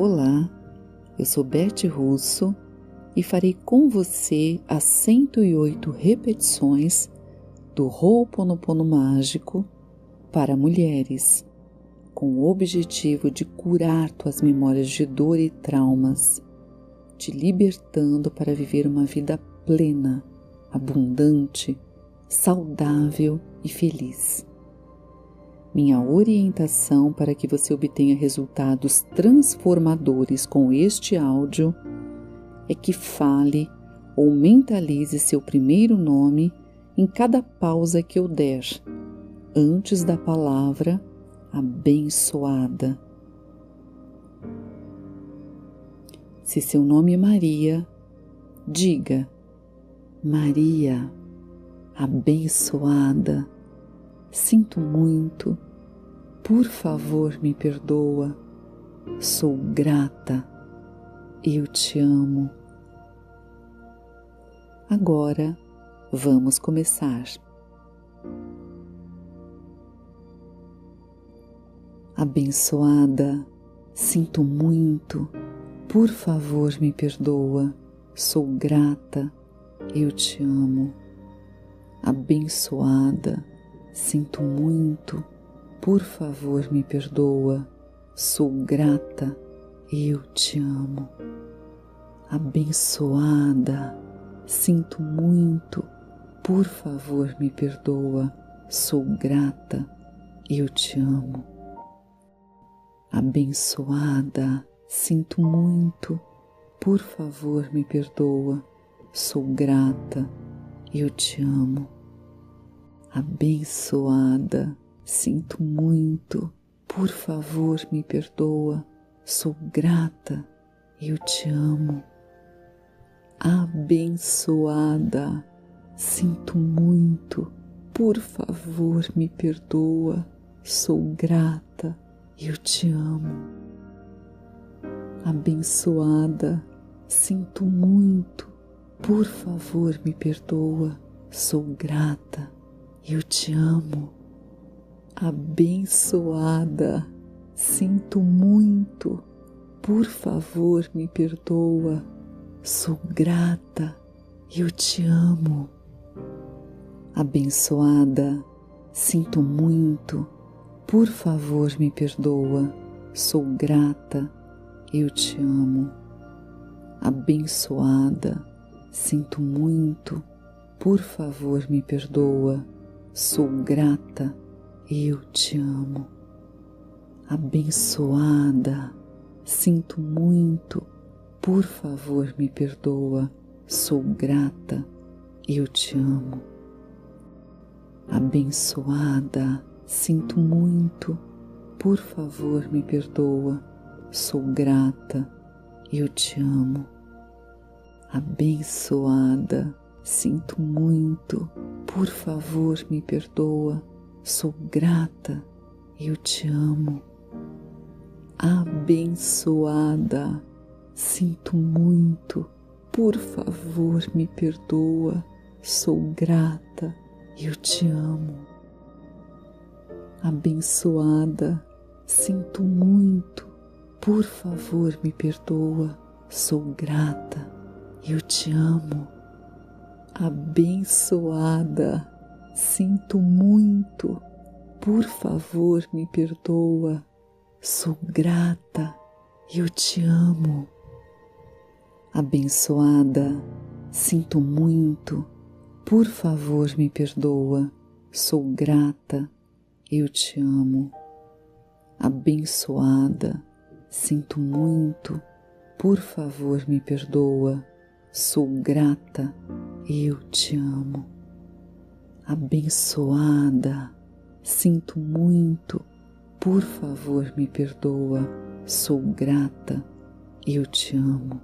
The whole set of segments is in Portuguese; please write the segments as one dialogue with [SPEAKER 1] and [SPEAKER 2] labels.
[SPEAKER 1] Olá, eu sou Beth Russo e farei com você as 108 repetições do Ho'oponopono mágico para mulheres, com o objetivo de curar tuas memórias de dor e traumas, te libertando para viver uma vida plena, abundante, saudável e feliz. Minha orientação para que você obtenha resultados transformadores com este áudio é que fale ou mentalize seu primeiro nome em cada pausa que eu der, antes da palavra abençoada. Se seu nome é Maria, diga: Maria, abençoada, sinto muito, por favor me perdoa, sou grata, eu te amo. Agora vamos começar. Abençoada, sinto muito, por favor me perdoa, sou grata, eu te amo. Abençoada, sinto muito, por favor me perdoa, sou grata, eu te amo. Abençoada, sinto muito, por favor me perdoa, sou grata, eu te amo. Abençoada, sinto muito, por favor me perdoa, sou grata, eu te amo. Abençoada, sinto muito, por favor me perdoa, sou grata, eu te amo. Abençoada, sinto muito, por favor me perdoa, sou grata, eu te amo. Abençoada, sinto muito, por favor me perdoa, sou grata, eu te amo. Abençoada, sinto muito, por favor me perdoa, sou grata, eu te amo. Abençoada, sinto muito, por favor me perdoa, sou grata, eu te amo. Abençoada, sinto muito, por favor me perdoa, sou grata, eu te amo. Abençoada, sinto muito, por favor me perdoa, sou grata, eu te amo. Abençoada, sinto muito, por favor me perdoa, sou grata, eu te amo. Abençoada, sinto muito, por favor me perdoa, sou grata, eu te amo. Abençoada, sinto muito, por favor me perdoa, sou grata, eu te amo. Abençoada, sinto muito, por favor me perdoa, sou grata, eu te amo. Abençoada, sinto muito, por favor me perdoa, sou grata, eu te amo. Abençoada, sinto muito, por favor me perdoa, sou grata, eu te amo. Abençoada, sinto muito, por favor me perdoa, sou grata, eu te amo. Abençoada, sinto muito, por favor me perdoa, sou grata, eu te amo.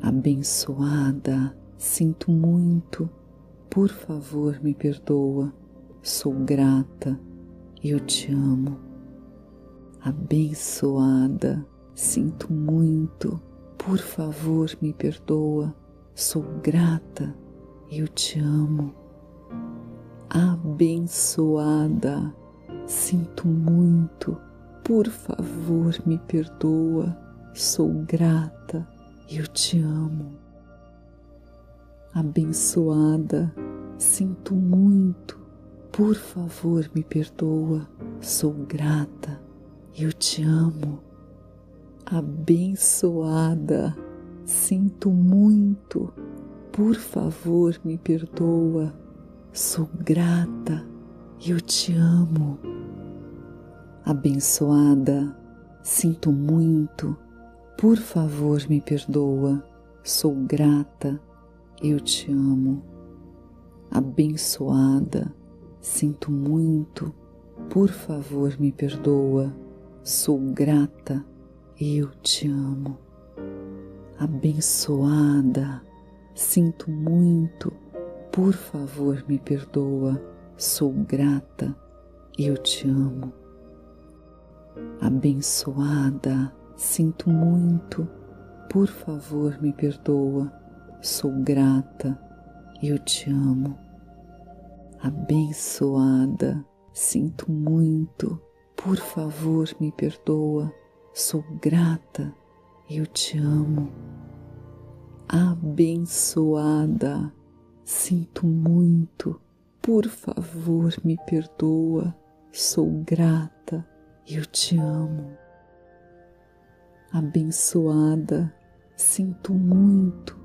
[SPEAKER 1] Abençoada, sinto muito, por favor me perdoa, sou grata, eu te amo. Abençoada, sinto muito, por favor me perdoa, sou grata, eu te amo. Abençoada, sinto muito, por favor, me perdoa, sou grata, eu te amo. Abençoada, sinto muito, por favor, me perdoa, sou grata, eu te amo. Abençoada, sinto muito, por favor, me perdoa, sou grata, eu te amo. Abençoada, sinto muito, por favor, me perdoa, sou grata, eu te amo. Abençoada, sinto muito, por favor, me perdoa, sou grata, eu te amo. Abençoada, sinto muito, por favor, me perdoa, sou grata, eu te amo. Abençoada, sinto muito, por favor, me perdoa, sou grata, eu te amo. Abençoada, sinto muito, por favor, me perdoa, sou grata, eu te amo. Abençoada, sinto muito, por favor, me perdoa, sou grata, eu te amo. Abençoada, sinto muito,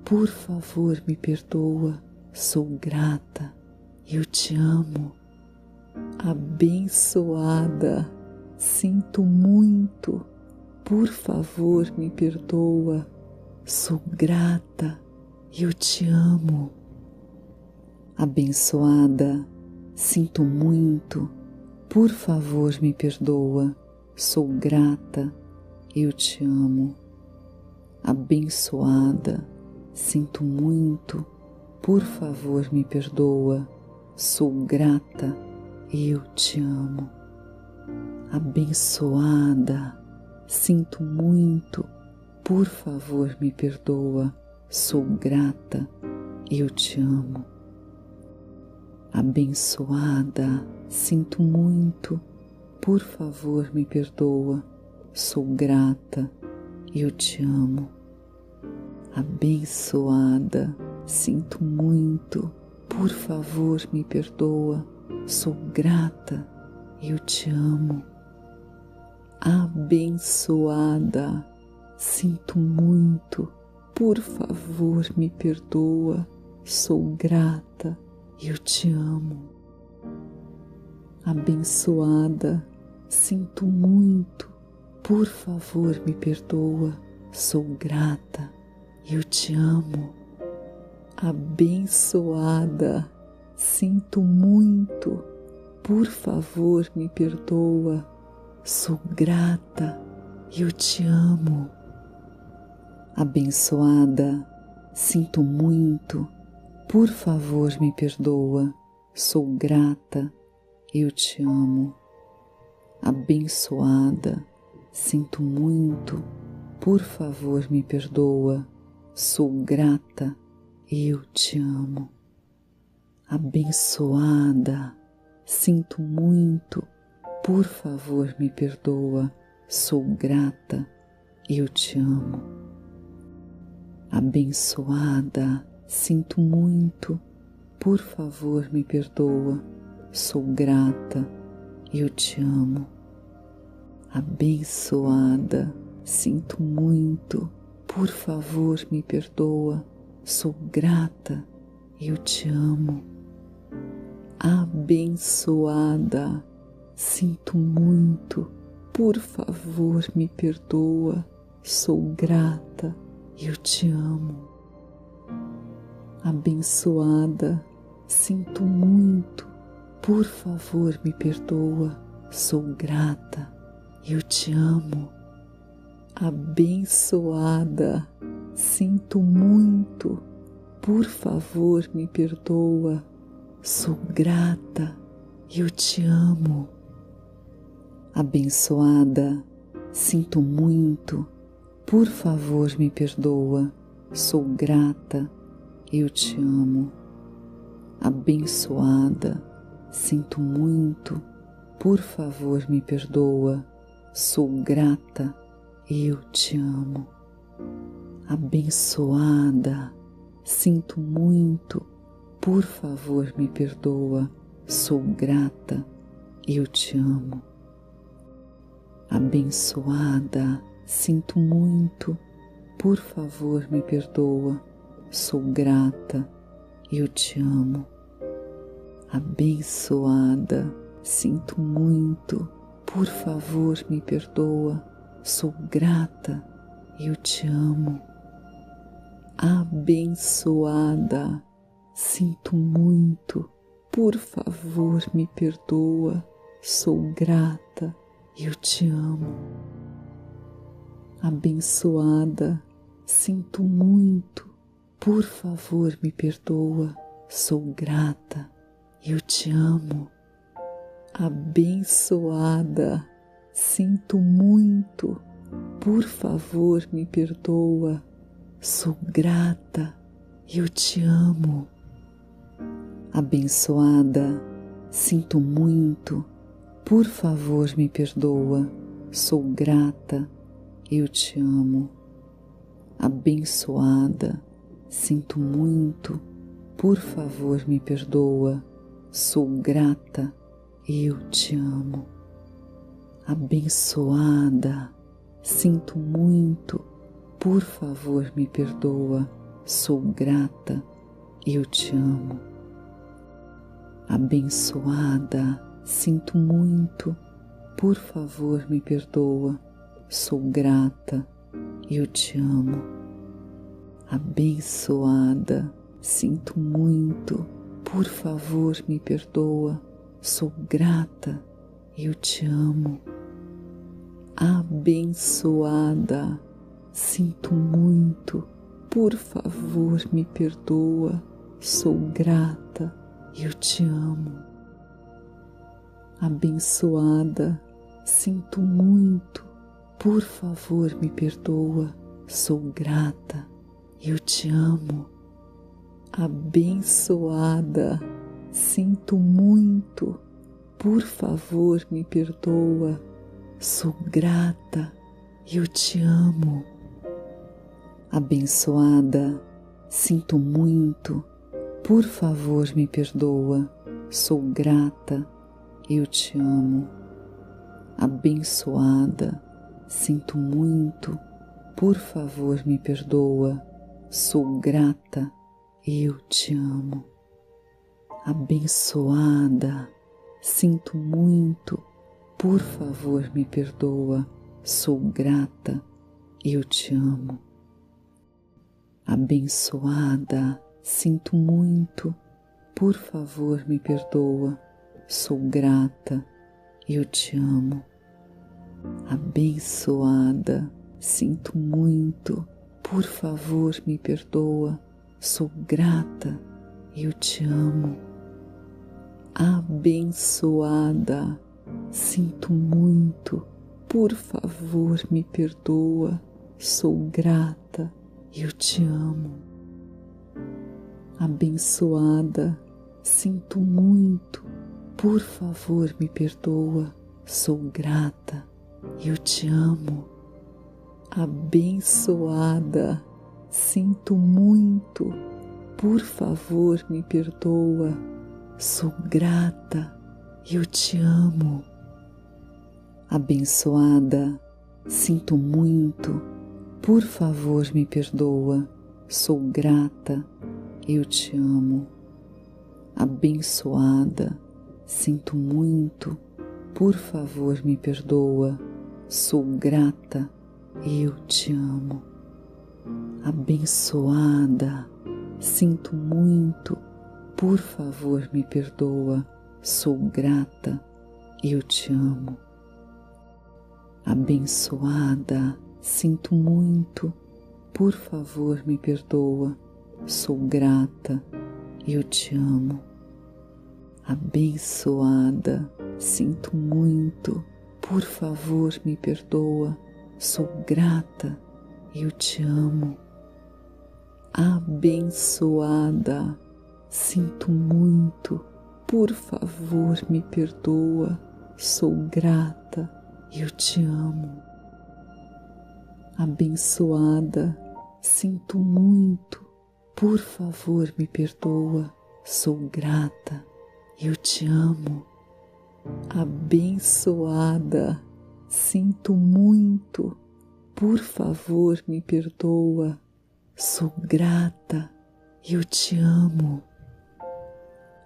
[SPEAKER 1] por favor, me perdoa, sou grata, eu te amo. Abençoada, sinto muito, por favor, me perdoa, sou grata, eu te amo. Abençoada, sinto muito, por favor, me perdoa, sou grata, eu te amo. Abençoada, sinto muito, por favor, me perdoa, sou grata, eu te amo. Abençoada, sinto muito, por favor, me perdoa, sou grata, eu te amo. Abençoada, sinto muito, por favor, me perdoa, sou grata, eu te amo. Abençoada, sinto muito, por favor, me perdoa, sou grata, eu te amo. Abençoada, sinto muito, por favor, me perdoa, sou grata, eu te amo. Abençoada, sinto muito, por favor, me perdoa, sou grata, eu te amo. Abençoada, sinto muito, por favor, me perdoa, sou grata, eu te amo. Abençoada, sinto muito, por favor, me perdoa, sou grata, eu te amo. Abençoada, sinto muito, por favor, me perdoa, sou grata, eu te amo. Abençoada, sinto muito, por favor, me perdoa, sou grata, eu te amo. Abençoada, sinto muito, por favor, me perdoa, sou grata, eu te amo. Abençoada, sinto muito, por favor, me perdoa, sou grata, eu te amo. Abençoada, sinto muito, por favor, me perdoa, sou grata, eu te amo. Abençoada, sinto muito, por favor, me perdoa, sou grata, eu te amo. Abençoada, sinto muito, por favor, me perdoa, sou grata, eu te amo. Abençoada, sinto muito, por favor, me perdoa, sou grata, eu te amo. Abençoada, sinto muito, por favor, me perdoa, sou grata, eu te amo. Abençoada, sinto muito, por favor me perdoa, sou grata, eu te amo. Abençoada, sinto muito, por favor me perdoa, sou grata, eu te amo. Abençoada, sinto muito, por favor me perdoa, sou grata, eu te amo. Abençoada, sinto muito, por favor me perdoa, sou grata, eu te amo. Abençoada, sinto muito, por favor me perdoa, sou grata, eu te amo. Abençoada, sinto muito, por favor me perdoa, sou grata, eu te amo. Abençoada, sinto muito, por favor me perdoa, sou grata, eu te amo. Abençoada, sinto muito, por favor me perdoa, sou grata, eu te amo. Abençoada, sinto muito, por favor me perdoa, sou grata, eu te amo. Abençoada, sinto muito, por favor me perdoa, sou grata, eu te amo. Abençoada, sinto muito, por favor me perdoa, sou grata, eu te amo. Abençoada, sinto muito, por favor me perdoa, sou grata, eu te amo. Abençoada, sinto muito, por favor me perdoa, sou grata, eu te amo. Abençoada, sinto muito, por favor me perdoa, sou grata, eu te amo. Abençoada, sinto muito, por favor me perdoa, sou grata, eu te amo. Abençoada, sinto muito, por favor me perdoa, sou grata, eu te amo. Abençoada, sinto muito, por favor me perdoa, sou grata, eu te amo. Abençoada, sinto muito, por favor me perdoa, sou grata, eu te amo. Abençoada, sinto muito, por favor me perdoa, sou grata, eu te amo. Abençoada, sinto muito, por favor me perdoa, sou grata, eu te amo. Abençoada, sinto muito, por favor me perdoa, sou grata, eu te amo. Abençoada, sinto muito, por favor me perdoa, sou grata, eu te amo. Abençoada, sinto muito, por favor me perdoa, sou grata, eu te amo. Abençoada, sinto muito, por favor me perdoa, sou grata, eu te amo. Abençoada, sinto muito, por favor me perdoa, sou grata, eu te amo. Abençoada, sinto muito, por favor me perdoa, sou grata, eu te amo. Abençoada, sinto muito, por favor me perdoa, sou grata, eu te amo. Abençoada, sinto muito, por favor me perdoa, sou grata, eu te amo. Abençoada, sinto muito, por favor me perdoa, sou grata, eu te amo. Abençoada, sinto muito, por favor me perdoa, sou grata, eu te amo.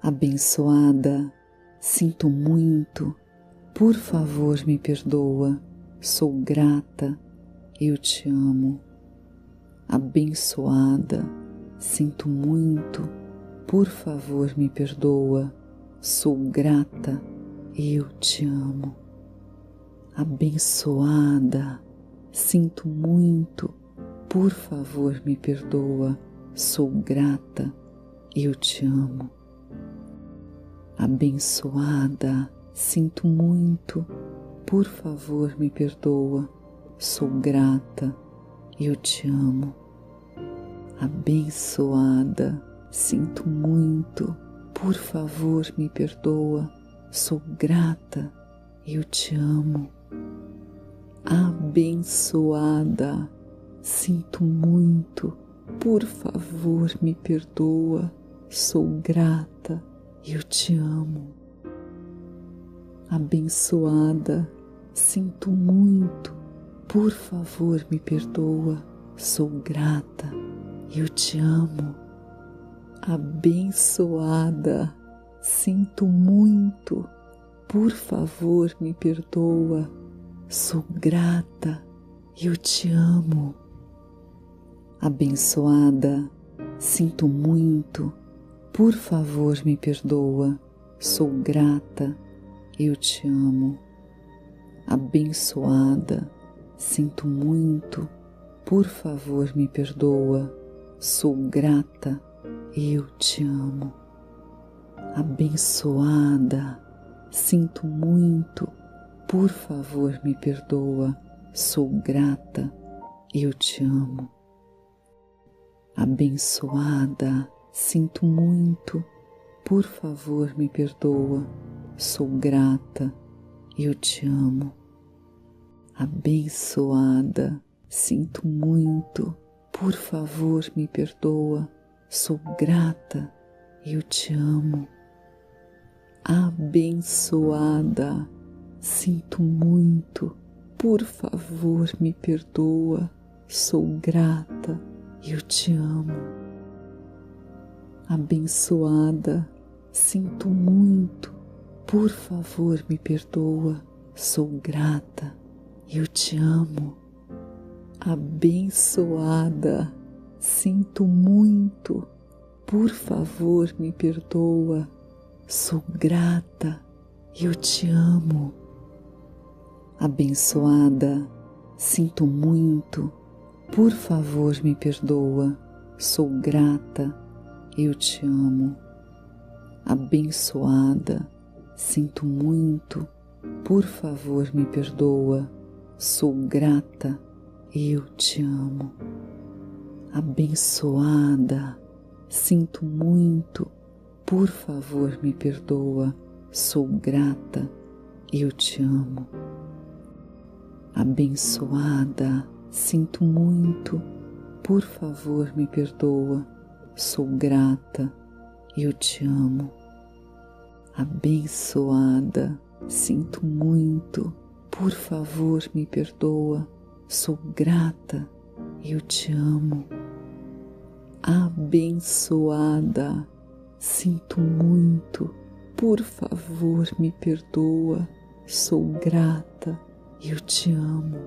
[SPEAKER 1] Abençoada, sinto muito, por favor me perdoa, sou grata, eu te amo. Abençoada, sinto muito, por favor me perdoa, sou grata, eu te amo. Abençoada, sinto muito, por favor me perdoa, sou grata, eu te amo. Abençoada, sinto muito, por favor me perdoa, sou grata, eu te amo. Abençoada, sinto muito, por favor me perdoa, sou grata, eu te amo. Abençoada, sinto muito, por favor me perdoa, sou grata, eu te amo. Abençoada, sinto muito, por favor me perdoa, sou grata, eu te amo. Abençoada, sinto muito, por favor me perdoa, sou grata, eu te amo. Abençoada, sinto muito, por favor me perdoa, sou grata, eu te amo. Abençoada, sinto muito, por favor me perdoa, sou grata, eu te amo. Abençoada, sinto muito, por favor me perdoa, sou grata, eu te amo. Abençoada, sinto muito, por favor me perdoa, sou grata, eu te amo. Abençoada, sinto muito, por favor me perdoa, sou grata, eu te amo. Abençoada, sinto muito, por favor me perdoa, sou grata, eu te amo. Abençoada, sinto muito, por favor me perdoa, sou grata, eu te amo. Abençoada, sinto muito, por favor me perdoa, sou grata, eu te amo. Abençoada, sinto muito, por favor me perdoa, sou grata, eu te amo. Abençoada, sinto muito, por favor me perdoa, sou grata, eu te amo. Abençoada, sinto muito, por favor me perdoa, sou grata, eu te amo. Abençoada, sinto muito, por favor me perdoa, sou grata, eu te amo. Abençoada, sinto muito, por favor me perdoa, sou grata, eu te amo. Abençoada, sinto muito, por favor me perdoa, sou grata, eu te amo.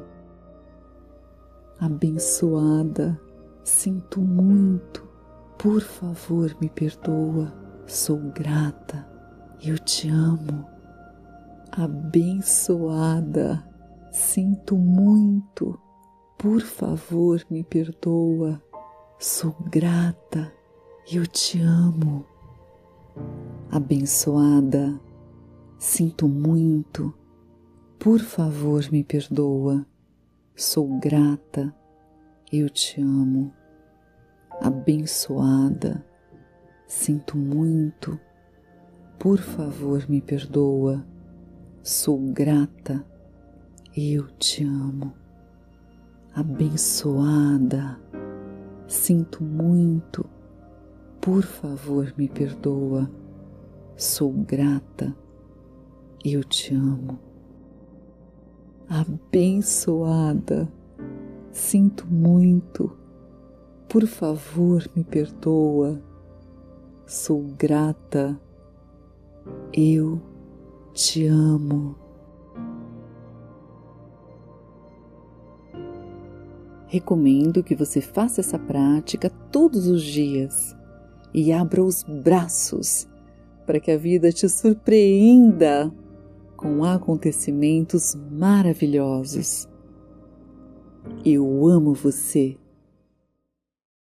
[SPEAKER 1] Abençoada, sinto muito, por favor me perdoa, sou grata, eu te amo. Abençoada, sinto muito, por favor me perdoa, sou grata, eu te amo. Abençoada, sinto muito, por favor me perdoa, sou grata, eu te amo. Abençoada, sinto muito, por favor me perdoa, sou grata, Eu te amo. Abençoada. Sinto muito. Por favor, me perdoa. Sou grata. Eu te amo. Abençoada. Sinto muito. Por favor, me perdoa. Sou grata. Eu te amo. Recomendo que você faça essa prática todos os dias e abra os braços para que a vida te surpreenda com acontecimentos maravilhosos. Eu amo você.